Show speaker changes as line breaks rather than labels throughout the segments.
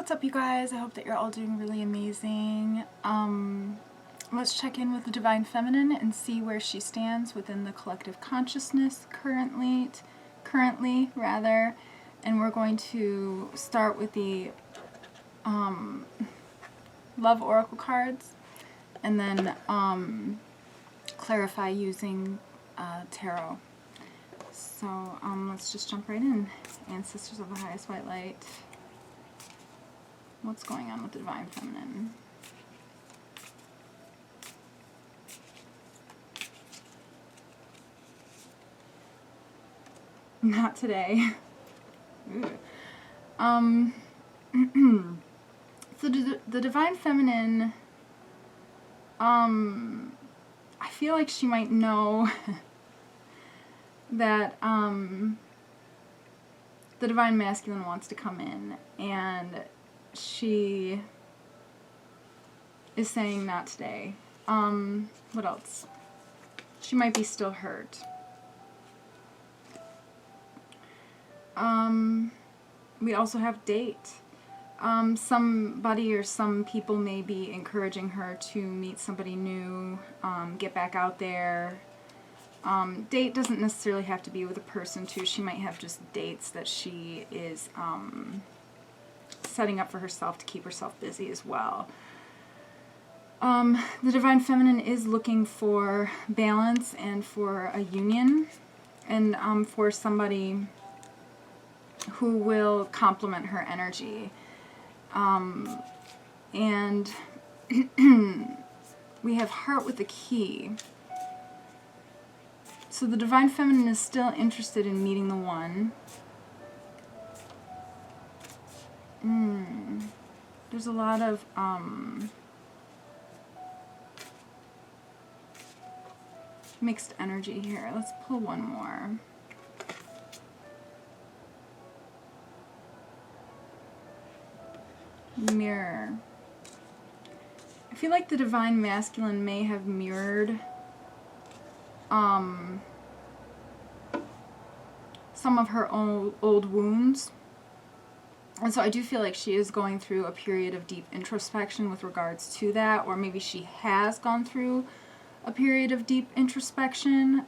What's up, you guys? I hope that you're all doing really amazing. Let's check in with the Divine Feminine and see where she stands within the collective consciousness currently, and we're going to start with the Love Oracle cards, and then clarify using tarot. So let's just jump right in. Ancestors of the highest white light. What's going on with the Divine Feminine? Not today. So the Divine Feminine, I feel like she might know that the Divine Masculine wants to come in, and she is saying not today. What else? She might be still hurt. We also have date. Somebody or some people may be encouraging her to meet somebody new, get back out there. Date doesn't necessarily have to be with a person too. She might have just dates that she is setting up for herself to keep herself busy as well. The Divine Feminine is looking for balance and for a union, and for somebody who will complement her energy. And we have Heart with the Key. So the Divine Feminine is still interested in meeting the one. There's a lot of mixed energy here. Let's pull one more. Mirror. I feel like the Divine Masculine may have mirrored some of her old wounds. And so I do feel like she is going through a period of deep introspection with regards to that, or maybe she has gone through a period of deep introspection.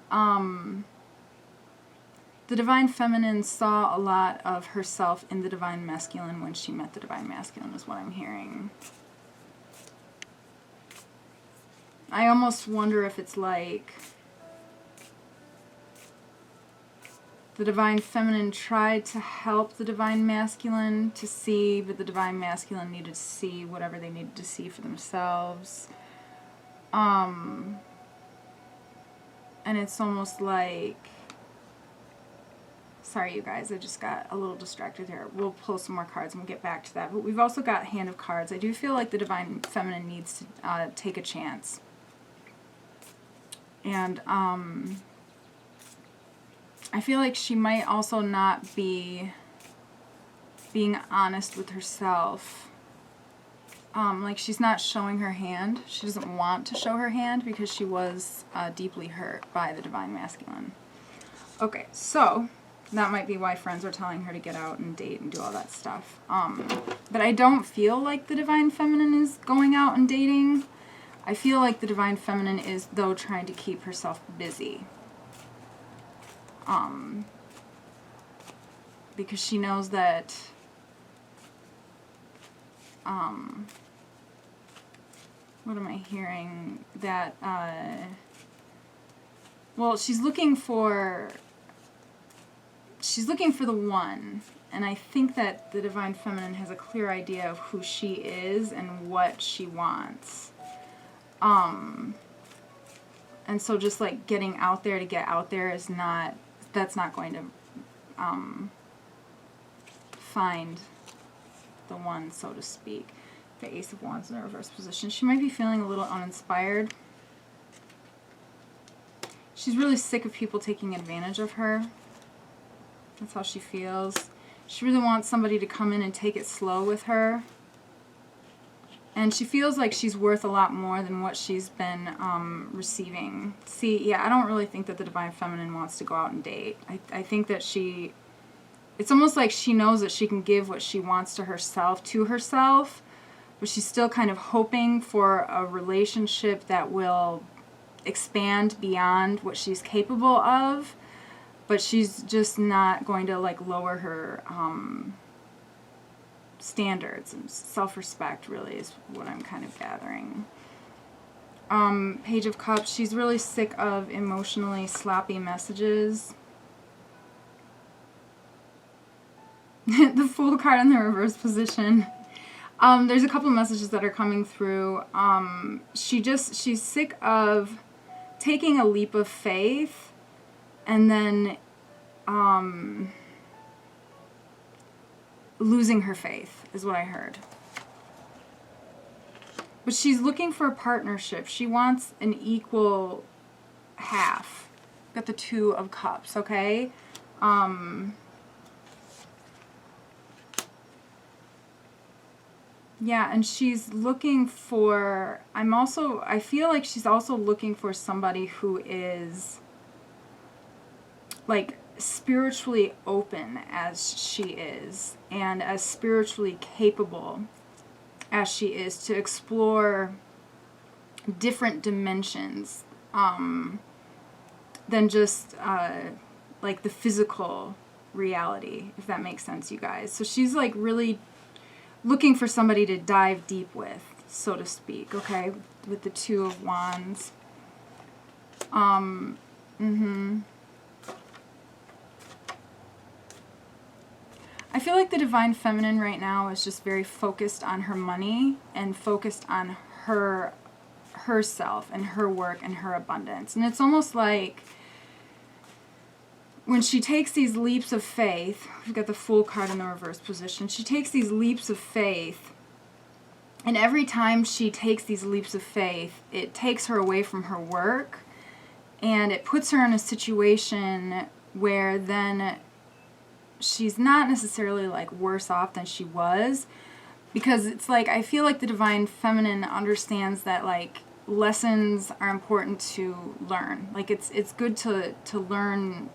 The Divine Feminine saw a lot of herself in the Divine Masculine when she met the Divine Masculine, is what I'm hearing. I almost wonder if it's like the Divine Feminine tried to help the Divine Masculine to see, but the Divine Masculine needed to see whatever they needed to see for themselves. And it's almost like... Sorry, you guys, I just got a little distracted here. We'll pull some more cards and we'll get back to that. But we've also got Hand of Cards. I do feel like the Divine Feminine needs to take a chance. And I feel like she might also not be being honest with herself. Like she's not showing her hand. She doesn't want to show her hand because she was deeply hurt by the Divine Masculine. Okay, so that might be why friends are telling her to get out and date and do all that stuff. But I don't feel like the Divine Feminine is going out and dating. I feel like the Divine Feminine is, though, trying to keep herself busy. Because she knows that what am I hearing? That well, she's looking for the one, and I think that the Divine Feminine has a clear idea of who she is and what she wants. And so just like getting out there to get out there is not, that's not going to find the one, so to speak. The Ace of Wands in the reverse position. She might be feeling a little uninspired. She's really sick of people taking advantage of her. That's how she feels. She really wants somebody to come in and take it slow with her. And she feels like she's worth a lot more than what she's been receiving. See, yeah, I don't really think that the Divine Feminine wants to go out and date. I think that she it's almost like she knows that she can give what she wants to herself, but she's still kind of hoping for a relationship that will expand beyond what she's capable of, but she's just not going to like lower her standards, and self-respect really is what I'm kind of gathering. Page of Cups, she's really sick of emotionally sloppy messages. The Fool card in the reverse position. There's a couple messages that are coming through. She's sick of taking a leap of faith and then losing her faith is what I heard. But she's looking for a partnership. She wants an equal half. Got the Two of Cups, okay? Yeah, and she's looking for, I feel like she's also looking for somebody who is like spiritually open as she is and as spiritually capable as she is to explore different dimensions than just like the physical reality, if that makes sense, you guys. So she's like really looking for somebody to dive deep with, so to speak, okay, with the Two of Wands. I feel like the Divine Feminine right now is just very focused on her money and focused on herself and her work and her abundance. And it's almost like when she takes these leaps of faith, we've got the Fool card in the reverse position, she takes these leaps of faith, and every time she takes these leaps of faith, it takes her away from her work, and it puts her in a situation where then she's not necessarily like worse off than she was, because it's like, I feel like the Divine Feminine understands that like lessons are important to learn. Like it's good to learn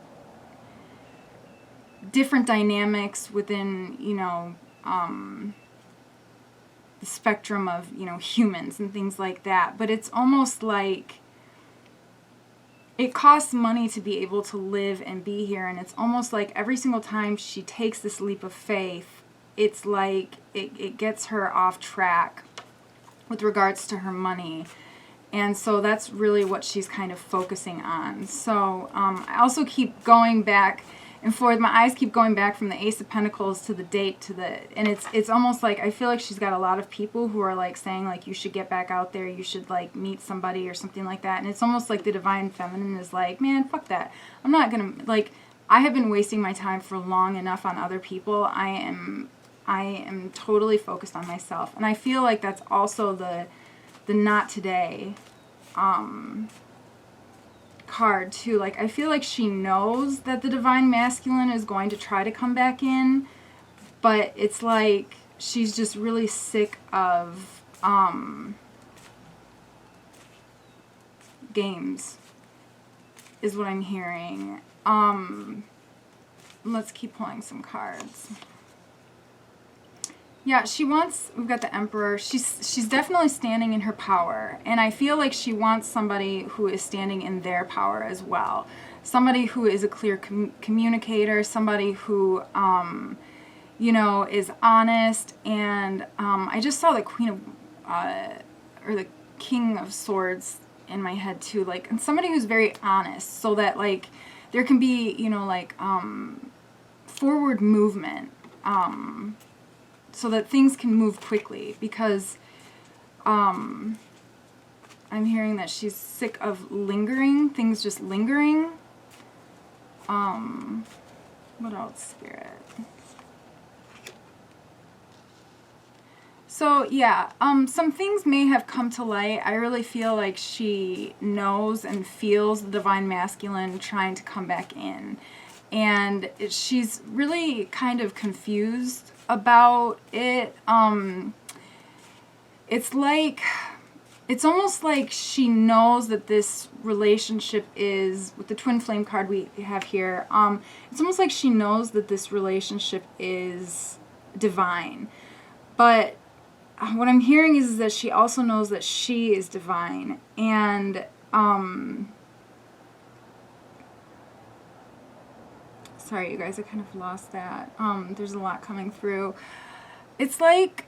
different dynamics within, you know, the spectrum of, you know, humans and things like that. But it's almost like it costs money to be able to live and be here. And it's almost like every single time she takes this leap of faith, it's like it gets her off track with regards to her money. And so that's really what she's kind of focusing on. So I also keep going back and forth. My eyes keep going back from the Ace of Pentacles to the date to the, and it's almost like I feel like she's got a lot of people who are like saying like you should get back out there, you should like meet somebody or something like that. And it's almost like the Divine Feminine is like, man, fuck that. I'm not gonna, like, I have been wasting my time for long enough on other people. I am totally focused on myself. And I feel like that's also the not today card too. Like I feel like she knows that the Divine Masculine is going to try to come back in, but it's like she's just really sick of games is what I'm hearing. Let's keep pulling some cards. Yeah, she wants, we've got the Emperor. She's definitely standing in her power. And I feel like she wants somebody who is standing in their power as well. Somebody who is a clear communicator. Somebody who, you know, is honest. And I just saw the Queen of, or the King of Swords in my head too. Like, and somebody who's very honest. So that, like, there can be, you know, like, forward movement. So that things can move quickly, because I'm hearing that she's sick of lingering, things just lingering. What else, Spirit? So yeah, some things may have come to light. I really feel like she knows and feels the Divine Masculine trying to come back in. And she's really kind of confused about it. It's it's almost like she knows that this relationship is, with the twin flame card we have here, it's almost like she knows that this relationship is divine. But what I'm hearing is that she also knows that she is divine. And, sorry, you guys, I kind of lost that. There's a lot coming through. It's like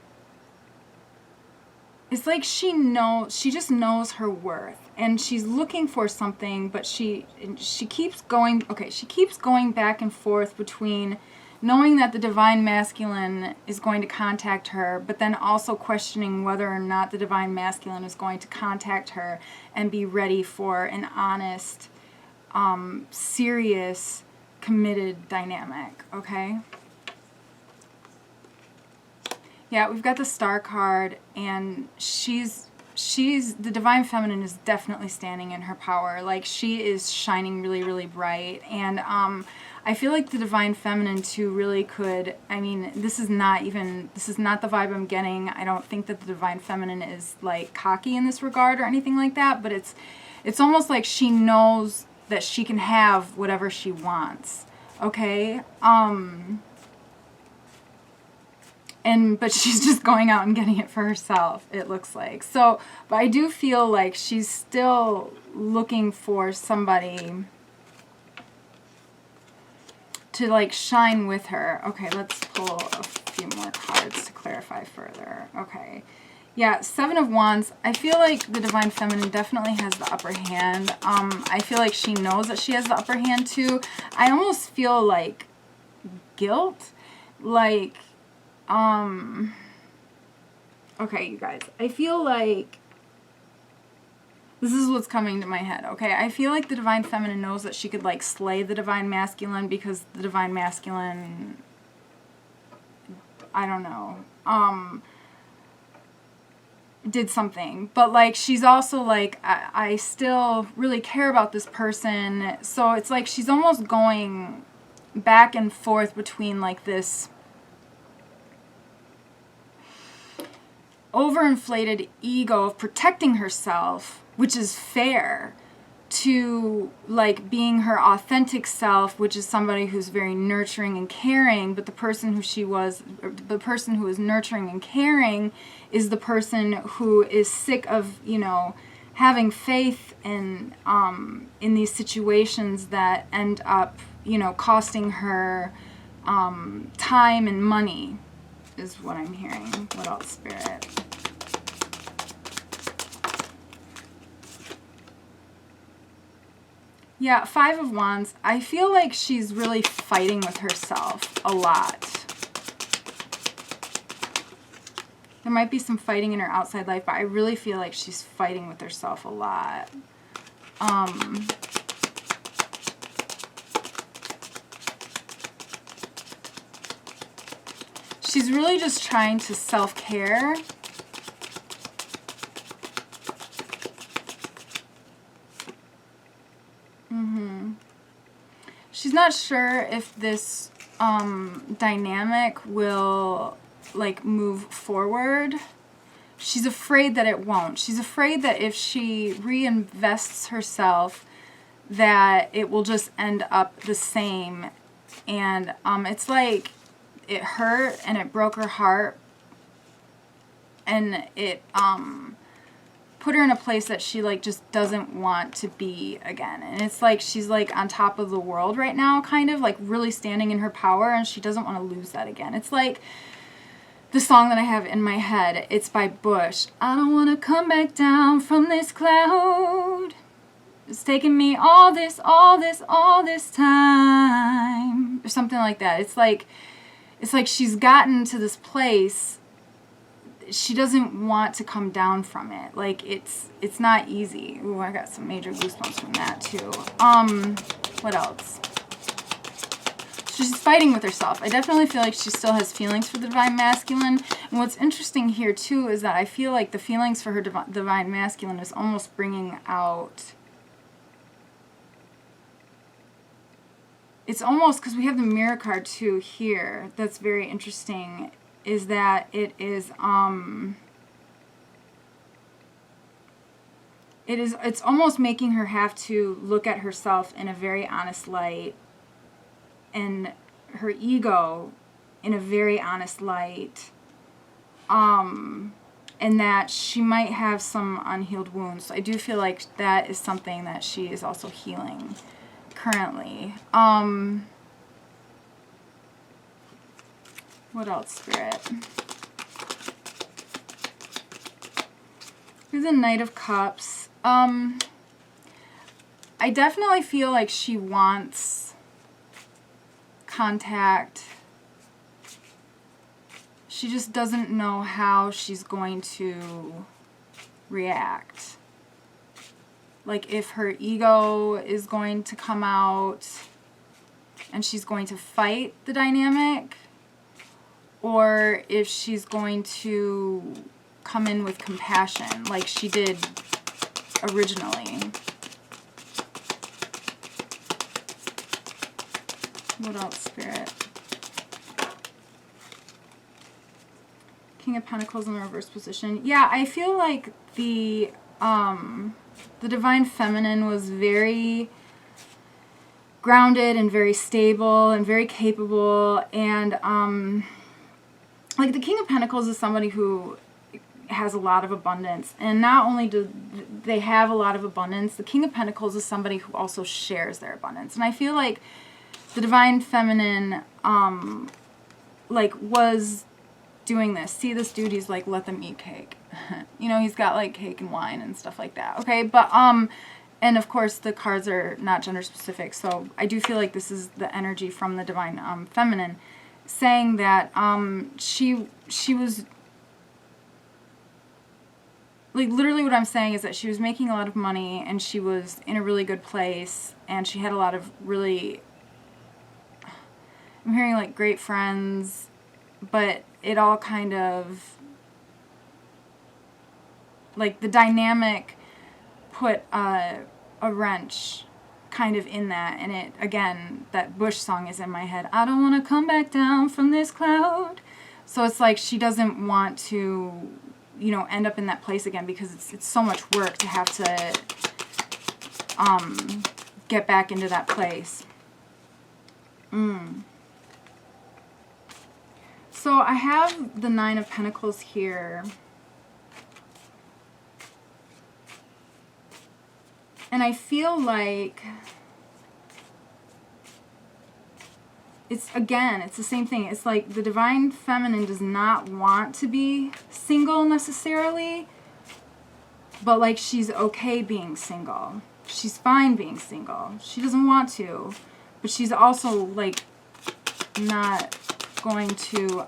she just knows her worth, and she's looking for something, but she keeps going, she keeps going back and forth between knowing that the divine masculine is going to contact her, but then also questioning whether or not the divine masculine is going to contact her and be ready for an honest, serious, committed dynamic, okay? Yeah, we've got the Star card, and she's the divine feminine is definitely standing in her power. Like, she is shining really, really bright. And I feel like the divine feminine too really could, I mean, this is not the vibe I'm getting. I don't think that the divine feminine is like cocky in this regard or anything like that, but it's almost like she knows that she can have whatever she wants. Okay? But she's just going out and getting it for herself, it looks like. So, but I do feel like she's still looking for somebody to, like, shine with her. Okay, let's pull a few more cards to clarify further. Okay. Yeah, Seven of Wands. I feel like the divine feminine definitely has the upper hand. I feel like she knows that she has the upper hand, too. I almost feel like guilt. Like... okay, you guys, I feel like this is what's coming to my head, okay? I feel like the divine feminine knows that she could, like, slay the divine masculine because the divine masculine, I don't know, did something. But, like, she's also, like, I still really care about this person. So it's like she's almost going back and forth between, like, this overinflated ego of protecting herself, which is fair, to, like, being her authentic self, which is somebody who's very nurturing and caring. But the person the person who is nurturing and caring is the person who is sick of, you know, having faith in these situations that end up, you know, costing her time and money, is what I'm hearing. What else, Spirit? Yeah, Five of Wands. I feel like she's really fighting with herself a lot. There might be some fighting in her outside life, but I really feel like she's fighting with herself a lot. She's really just trying to self-care. She's not sure if this dynamic will, like, move forward. She's afraid that it won't. She's afraid that if she reinvests herself, that it will just end up the same. And it's like it hurt and it broke her heart, and it put her in a place that she, like, just doesn't want to be again. And it's like she's, like, on top of the world right now, kind of, like, really standing in her power, and she doesn't want to lose that again. It's like the song that I have in my head. It's by Bush. I don't want to come back down from this cloud. It's taken me all this time. Or something like that. It's like she's gotten to this place. She doesn't want to come down from it. Like, it's not easy. Ooh, I got some major goosebumps from that too. What else? She's fighting with herself. I definitely feel like she still has feelings for the divine masculine. And what's interesting here too is that I feel like the feelings for her divine masculine is almost bringing out... It's almost, because we have the Mirror card too here, that's very interesting, is that it is, it's almost making her have to look at herself in a very honest light, and her ego in a very honest light, and that she might have some unhealed wounds. So I do feel like that is something that she is also healing currently. What else, Spirit? Here's the Knight of Cups. I definitely feel like she wants contact. She just doesn't know how she's going to react. Like if her ego is going to come out and she's going to fight the dynamic, or if she's going to come in with compassion like she did originally. What else, Spirit? King of Pentacles in the reverse position. Yeah, I feel like the Divine Feminine was very grounded and very stable and very capable, and like the King of Pentacles is somebody who has a lot of abundance, and not only do they have a lot of abundance, the King of Pentacles is somebody who also shares their abundance. And I feel like the Divine Feminine like was doing this. See, this dude, he's like, let them eat cake. You know, he's got like cake and wine and stuff like that. Okay, but and of course the cards are not gender specific, so I do feel like this is the energy from the Divine Feminine saying that she was like, literally what I'm saying is that she was making a lot of money and she was in a really good place and she had a lot of really, I'm hearing like great friends, but it all kind of, like the dynamic put a wrench kind of in that, and it, again, that Bush song is in my head, I don't want to come back down from this cloud. So it's like she doesn't want to, you know, end up in that place again, because it's so much work to have to get back into that place. So I have the Nine of Pentacles here. And I feel like it's, again, it's the same thing. It's like the Divine Feminine does not want to be single necessarily, but like she's okay being single. She's fine being single. She doesn't want to, but she's also like not going to,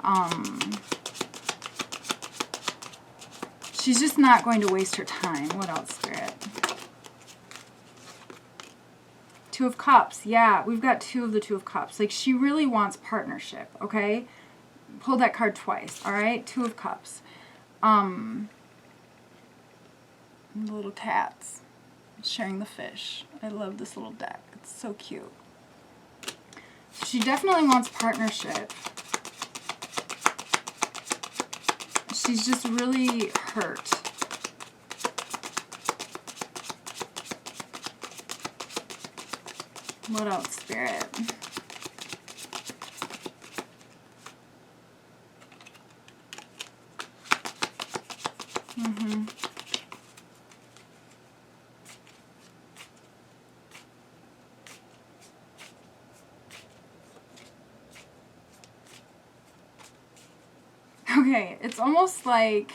she's just not going to waste her time. What else, Spirit? Two of Cups. Yeah, we've got two of the Two of Cups. Like, she really wants partnership, okay? Pull that card twice, all right? Two of Cups. The little cats sharing the fish. I love this little deck. It's so cute. She definitely wants partnership. She's just really hurt. What else, Spirit? Okay, it's almost like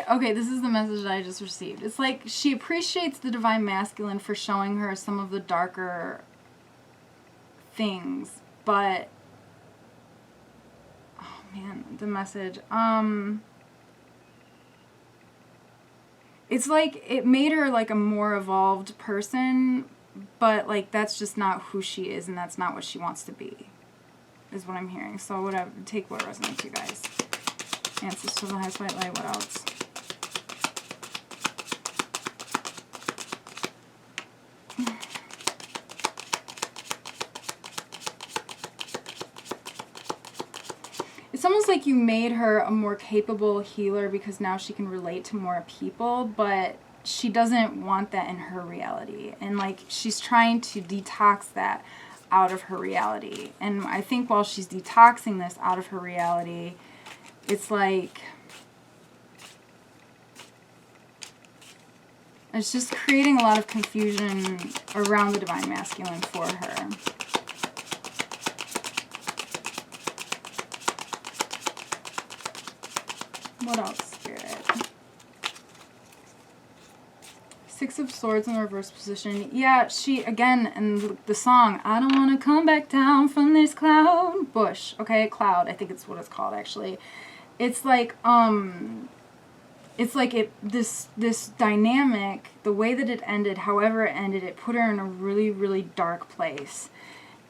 okay, this is the message that I just received. It's like she appreciates the Divine Masculine for showing her some of the darker things, but, oh man, the message, it's like it made her like a more evolved person, but like that's just not who she is, and that's not what she wants to be, is what I'm hearing. So whatever, take what resonates, you guys. Answers to the highest white light. What else? it's almost like you made her a more capable healer because now she can relate to more people, but she doesn't want that in her reality. And like she's trying to detox that out of her reality. And I think while she's detoxing this out of her reality, it's like it's just creating a lot of confusion around the Divine Masculine for her. What else, Spirit? Six of Swords in the reverse position. Yeah, she, again, in the song, I don't want to come back down from this cloud. Bush, okay, cloud, I think it's what it's called, actually. It's like, this dynamic, the way that it ended, however it ended, it put her in a really, really dark place.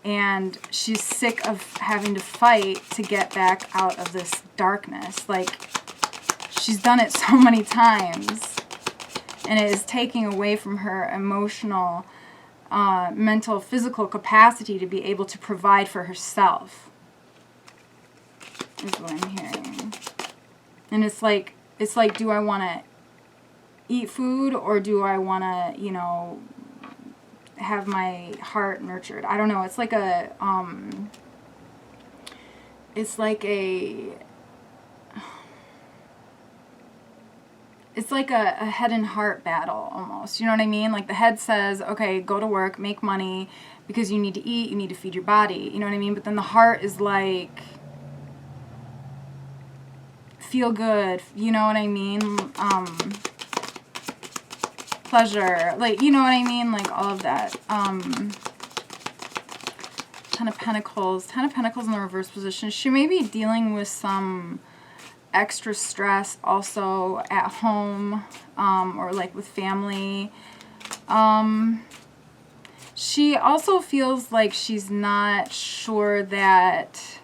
And she's sick of having to fight to get back out of this darkness. Like, she's done it so many times. And it is taking away from her emotional, mental, physical capacity to be able to provide for herself. Is what I'm hearing. And it's like, do I want to eat food or do I want to, you know, have my heart nurtured? I don't know. It's like a, it's like a head and heart battle almost. You know what I mean? Like the head says, okay, go to work, make money because you need to eat, you need to feed your body. You know what I mean? But then the heart is like, feel good. You know what I mean? Pleasure. Like, you know what I mean? Like all of that. Ten of Pentacles. Ten of Pentacles in the reverse position. She may be dealing with some extra stress also at home, or like with family. She also feels like she's not sure that,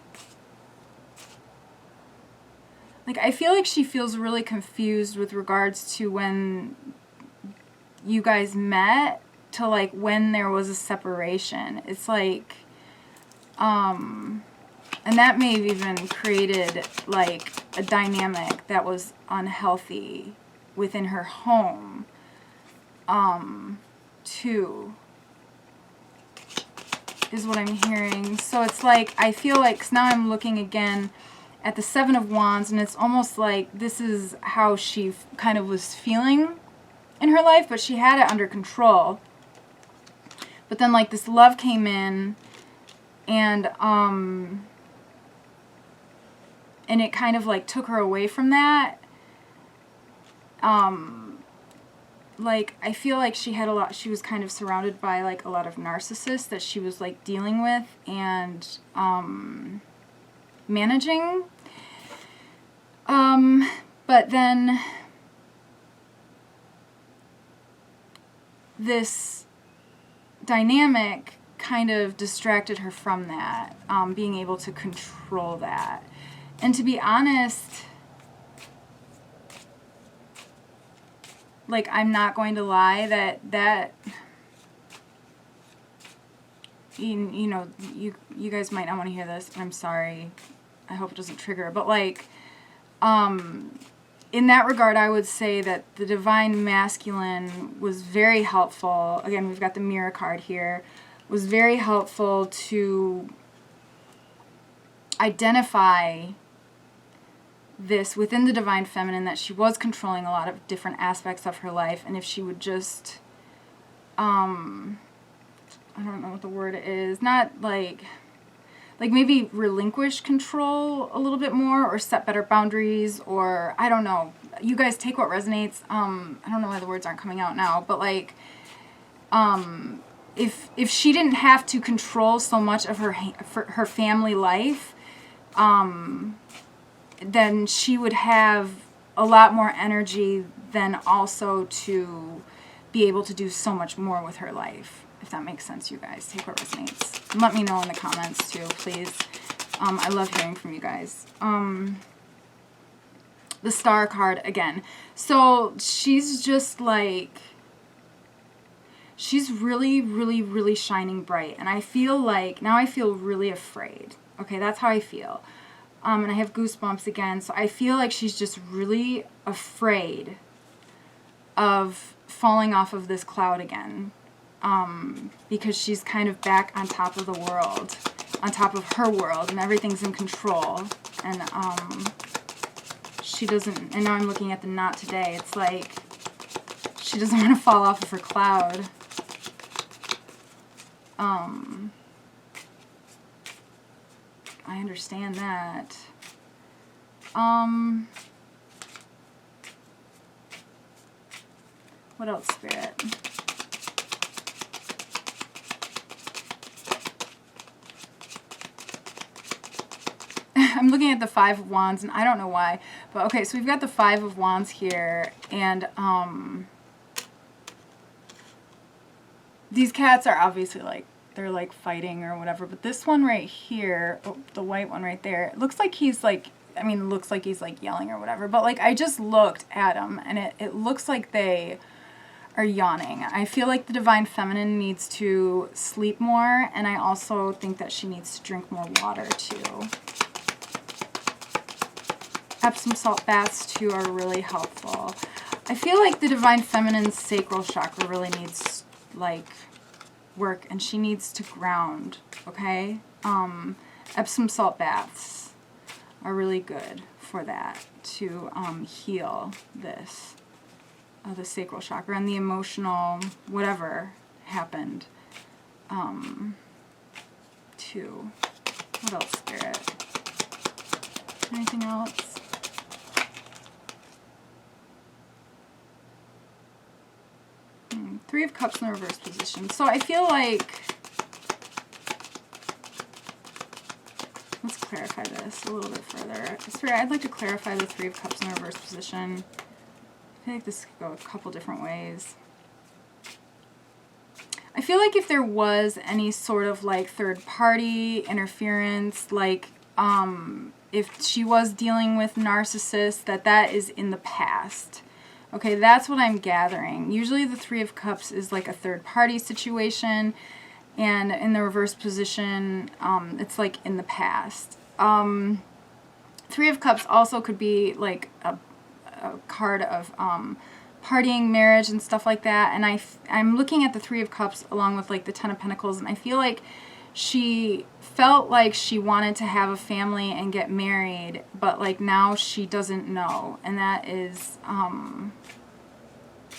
like, I feel like she feels really confused with regards to when you guys met to like when there was a separation. It's like, and that may have even created like a dynamic that was unhealthy within her home, too, is what I'm hearing. So it's like, I feel like, 'cause now I'm looking again at the Seven of Wands, and it's almost like this is how she kind of was feeling in her life, but she had it under control. But then like this love came in, and it kind of like took her away from that. Like I feel like she was kind of surrounded by like a lot of narcissists that she was like dealing with and managing. But then this dynamic kind of distracted her from that, being able to control that. And to be honest, like, I'm not going to lie, that you know, you guys might not want to hear this, and I'm sorry. I hope it doesn't trigger. But, like, in that regard, I would say that the Divine Masculine was very helpful. Again, we've got the Mirror card here. Was very helpful to identify this within the Divine Feminine, that she was controlling a lot of different aspects of her life, and if she would just, I don't know what the word is, not like maybe relinquish control a little bit more, or set better boundaries, or I don't know. You guys take what resonates. I don't know why the words aren't coming out now, but like, if she didn't have to control so much of her family life, then she would have a lot more energy than also to be able to do so much more with her life. If that makes sense, you guys. Take what resonates. And let me know in the comments too, please. I love hearing from you guys. The Star card again. So she's just like, she's really, really, really shining bright. And I feel like, now I feel really afraid. Okay, that's how I feel. And I have goosebumps again. So I feel like she's just really afraid of falling off of this cloud again. Because she's kind of back on top of the world, on top of her world, and everything's in control. And she doesn't, and now I'm looking at the knot today, it's like she doesn't want to fall off of her cloud. I understand that. What else, Spirit? I'm looking at the Five of Wands, and I don't know why. But okay, so we've got the Five of Wands here, and these cats are obviously like, they're like fighting or whatever. But this one right here, oh, the white one right there, it looks like he's like, I mean, looks like he's like yelling or whatever. But like, I just looked at him, and it looks like they are yawning. I feel like the Divine Feminine needs to sleep more, and I also think that she needs to drink more water too. Epsom salt baths too are really helpful. I feel like the Divine Feminine's sacral chakra really needs like work, and she needs to ground, okay? Epsom salt baths are really good for that, to heal this, the sacral chakra and the emotional whatever happened too. What else, Spirit? Anything else? Three of Cups in the reverse position. So I feel like, let's clarify this a little bit further. Spirit, I'd like to clarify the Three of Cups in the reverse position. I feel like this could go a couple different ways. I feel like if there was any sort of like third party interference, like if she was dealing with narcissists, that is in the past. Okay, that's what I'm gathering. Usually the Three of Cups is like a third party situation, and in the reverse position, it's like in the past. Three of Cups also could be like a card of partying, marriage, and stuff like that. And I'm looking at the Three of Cups along with like the Ten of Pentacles, and I feel like she felt like she wanted to have a family and get married, but like now she doesn't know, and that is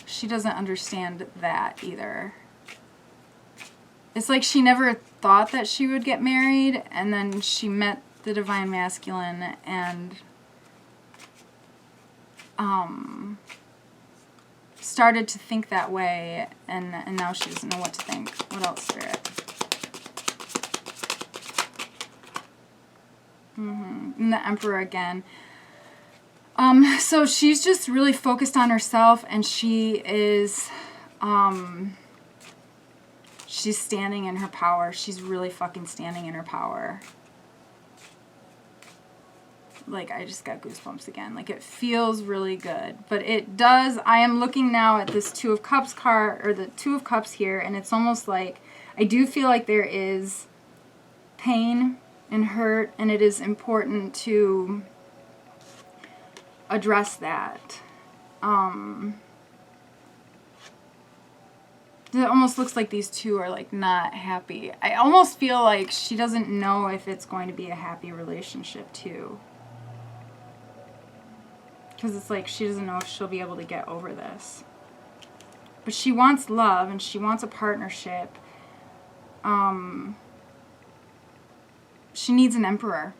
she doesn't understand that either. It's like she never thought that she would get married, and then she met the Divine Masculine and started to think that way, and now she doesn't know what to think. What else, Spirit? And the Emperor again. So she's just really focused on herself, and she is, she's standing in her power. She's really fucking standing in her power. Like, I just got goosebumps again. Like, it feels really good. But it does, I am looking now at this Two of Cups card, or the Two of Cups here, and it's almost like, I do feel like there is pain and hurt, and it is important to address that. It almost looks like these two are like not happy. I almost feel like she doesn't know if it's going to be a happy relationship too. Because it's like she doesn't know if she'll be able to get over this. But she wants love, and she wants a partnership. She needs an emperor.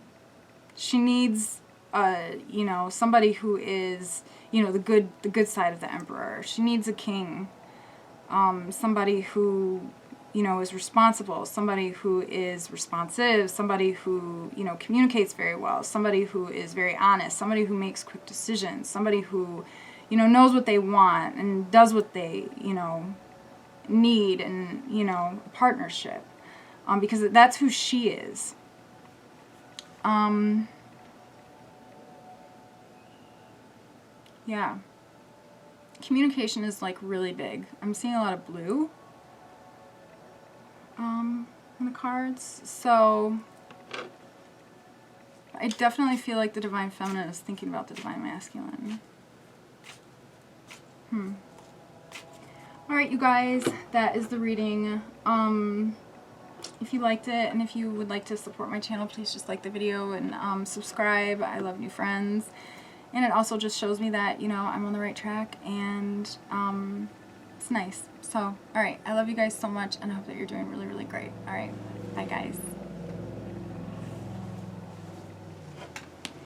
She needs, you know, somebody who is, you know, the good side of the emperor. She needs a king. Somebody who, you know, is responsible. Somebody who is responsive. Somebody who, you know, communicates very well. Somebody who is very honest. Somebody who makes quick decisions. Somebody who, you know, knows what they want and does what they, you know, need, and, you know, a partnership. Because that's who she is. Yeah. Communication is like really big. I'm seeing a lot of blue in the cards. So I definitely feel like the Divine Feminine is thinking about the Divine Masculine. Alright, you guys, that is the reading. If you liked it and if you would like to support my channel, please just like the video and subscribe. I love new friends. And it also just shows me that, you know, I'm on the right track, and it's nice. So, alright, I love you guys so much, and I hope that you're doing really, really great. Alright, bye guys.